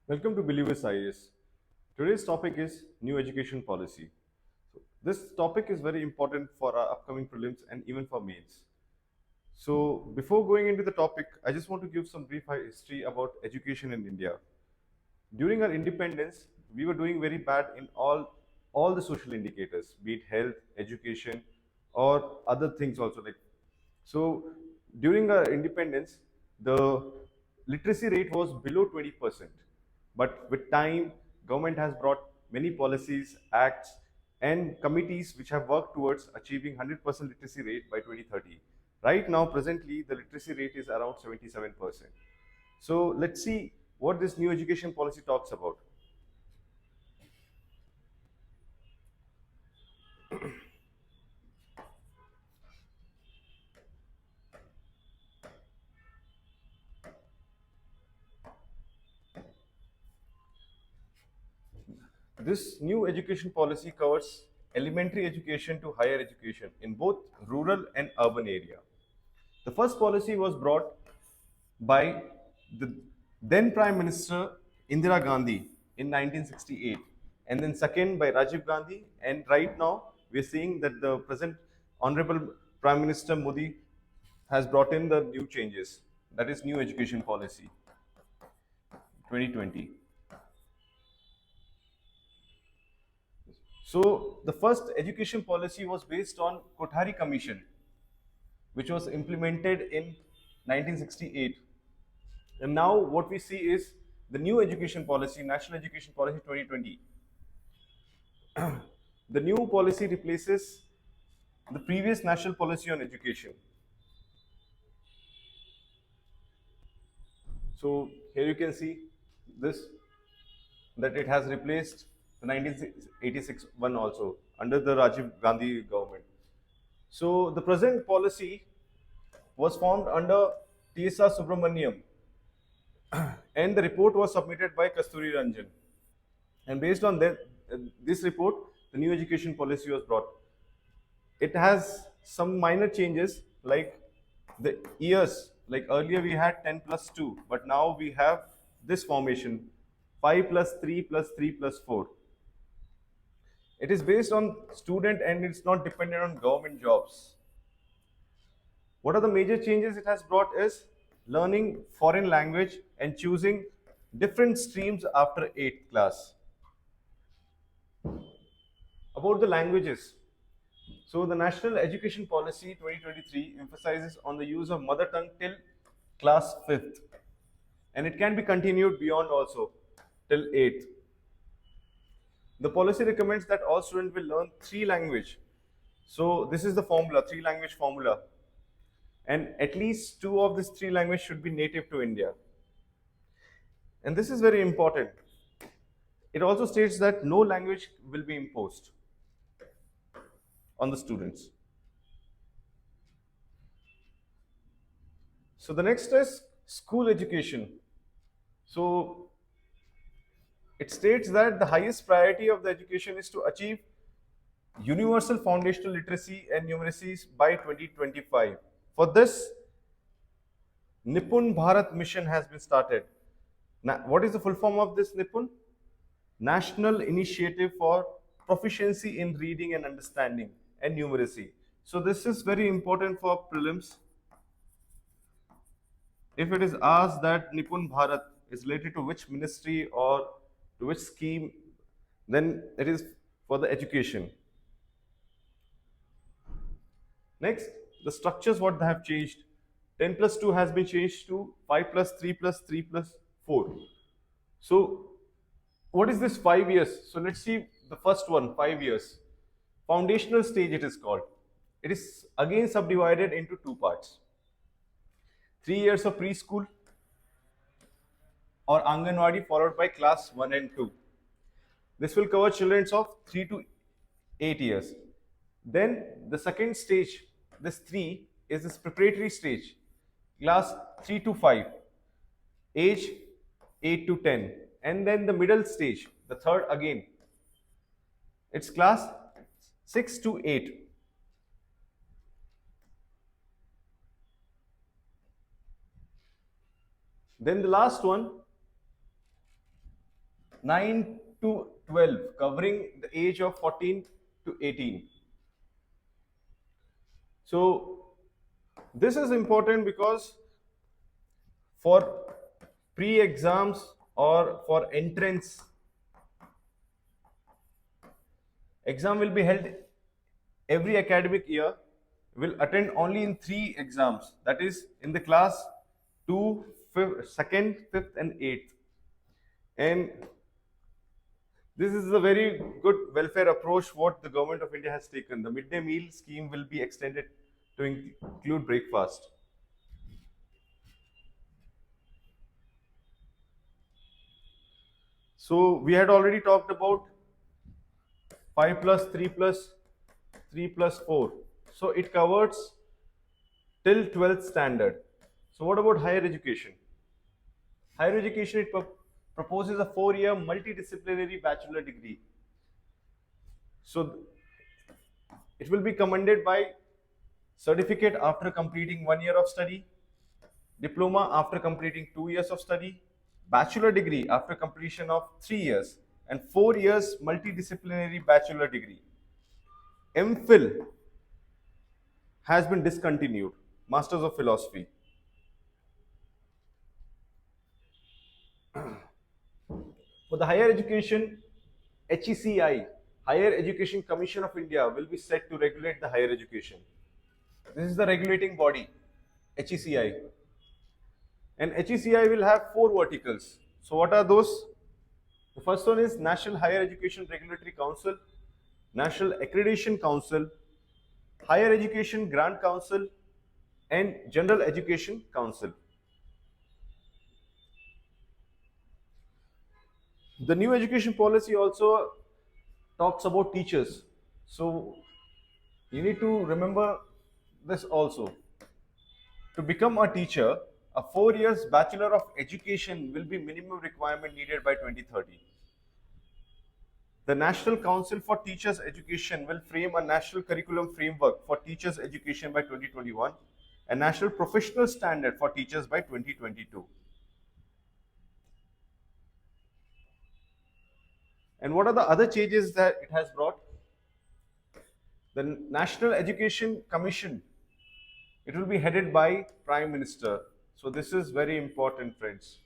Welcome to Believers IAS. Today's topic is new education policy. This topic is very important for our upcoming prelims and even for mains. So, before going into the topic, I just want to give some brief history about education in India. During our independence, we were doing very bad in all the social indicators, be it health, education, or other things also. So, during our independence, the literacy rate was below 20%. But with time, government has brought many policies, acts, and committees which have worked towards achieving 100% literacy rate by 2030. Right now, presently, the literacy rate is around 77%. So let's see what this new education policy talks about. This new education policy covers elementary education to higher education in both rural and urban area. The first policy was brought by the then Prime Minister Indira Gandhi in 1968, and then second by Rajiv Gandhi, and right now we are seeing that the present Honorable Prime Minister Modi has brought in the new changes. That is new education policy 2020. So the first education policy was based on Kothari Commission, which was implemented in 1968. And now what we see is the new education policy, National Education Policy 2020. The new policy replaces the previous national policy on education. So here you can see this, that it has replaced the 1986 one also under the Rajiv Gandhi government. So the present policy was formed under T.S.R. Subramaniam, and the report was submitted by Kasturi Ranjan. And based on this report, the new education policy was brought. It has some minor changes like the years. Like earlier we had 10 plus 2, but now we have this formation 5 plus 3 plus 3 plus 4. It is based on student and it's not dependent on government jobs. What are the major changes it has brought is learning foreign language and choosing different streams after 8th class. About the languages, so the National Education Policy 2023 emphasizes on the use of mother tongue till class 5th, and it can be continued beyond also till 8th. The policy recommends that all students will learn 3 languages. So this is the formula, 3 language formula, and at least 2 of these 3 languages should be native to India. And this is very important. It also states that no language will be imposed on the students. So the next is school education. So it states that the highest priority of the education is to achieve universal foundational literacy and numeracy by 2025. For this, Nipun Bharat mission has been started. Now, what is the full form of this Nipun? National Initiative for Proficiency in Reading and Understanding and Numeracy. So this is very important for prelims. If it is asked that Nipun Bharat is related to which ministry or to which scheme, then it is for the education. Next, the structures what they have changed. 10 plus 2 has been changed to 5 plus 3 plus 3 plus 4. So what is this 5 years? So let's see the first one, 5 years. Foundational stage it is called. It is again subdivided into 2 parts. 3 years of preschool or Anganwadi followed by class 1 and 2. This will cover children of 3 to 8 years. Then the second stage, this 3, is this preparatory stage, class 3 to 5, age 8 to 10. And then the middle stage, the third again, it's class 6 to 8. Then the last one, 9 to 12, covering the age of 14 to 18. So this is important because for pre-exams or for entrance, exam will be held every academic year, will attend only in 3 exams, that is in the class 2, 2nd, 5th and 8th. And this is a very good welfare approach what the government of India has taken. The midday meal scheme will be extended to include breakfast. So we had already talked about 5 plus 3 plus 3 plus 4. So it covers till 12th standard. So what about higher education? Higher education, it proposes a 4-year multidisciplinary bachelor degree. So it will be commended by certificate after completing 1 year of study, diploma after completing 2 years of study, bachelor degree after completion of 3 years, and 4 years multidisciplinary bachelor degree. MPhil has been discontinued, Masters of Philosophy. For the higher education, HECI, Higher Education Commission of India, will be set to regulate the higher education. This is the regulating body, HECI. And HECI will have 4 verticals. So what are those? The first one is National Higher Education Regulatory Council, National Accreditation Council, Higher Education Grant Council, and General Education Council. The new education policy also talks about teachers. So you need to remember this also. To become a teacher, a 4 years Bachelor of Education will be minimum requirement needed by 2030. The National Council for Teachers Education will frame a national curriculum framework for teachers education by 2021, a national professional standard for teachers by 2022. And what are the other changes that it has brought? The National Education Commission, it will be headed by Prime Minister. So this is very important, friends.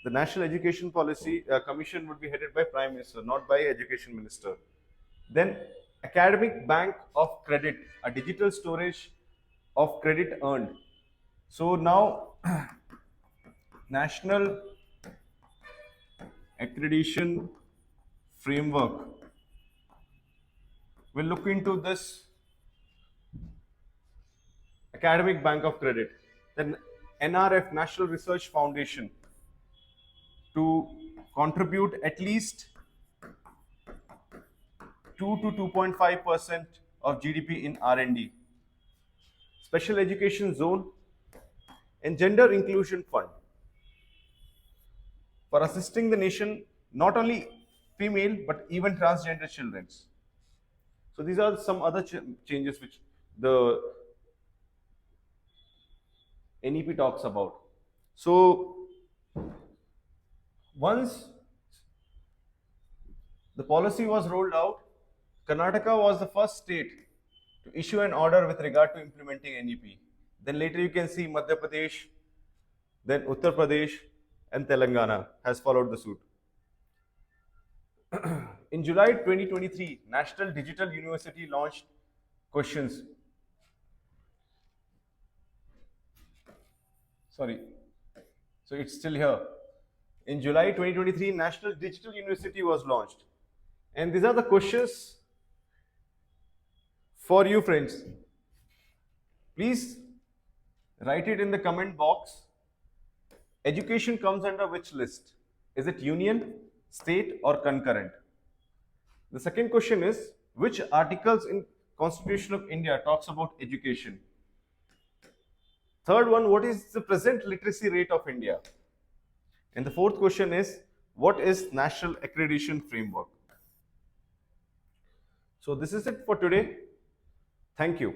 The National Education Policy Commission would be headed by Prime Minister, not by Education Minister. Then Academic Bank of Credit, a digital storage of credit earned. So now National Accreditation Framework will look into this Academic Bank of Credit. Then NRF, National Research Foundation, to contribute at least 2 to 2.5% of GDP in R&D. Special Education Zone and Gender Inclusion Fund for assisting the nation, not only female but even transgender children. So these are some other changes which the NEP talks about. So once the policy was rolled out, Karnataka was the first state to issue an order with regard to implementing NEP. Then later you can see Madhya Pradesh, then Uttar Pradesh and Telangana has followed the suit. In July 2023, National Digital University launched questions. Sorry, so it's still here. In July 2023, National Digital University was launched. And these are the questions for you, friends. Please write it in the comment box. Education comes under which list? Is it union, state or concurrent? The second question is, which articles in Constitution of India talks about education? Third one, what is the present literacy rate of India? And the fourth question is, what is National Accreditation Framework? So this is it for today. Thank you.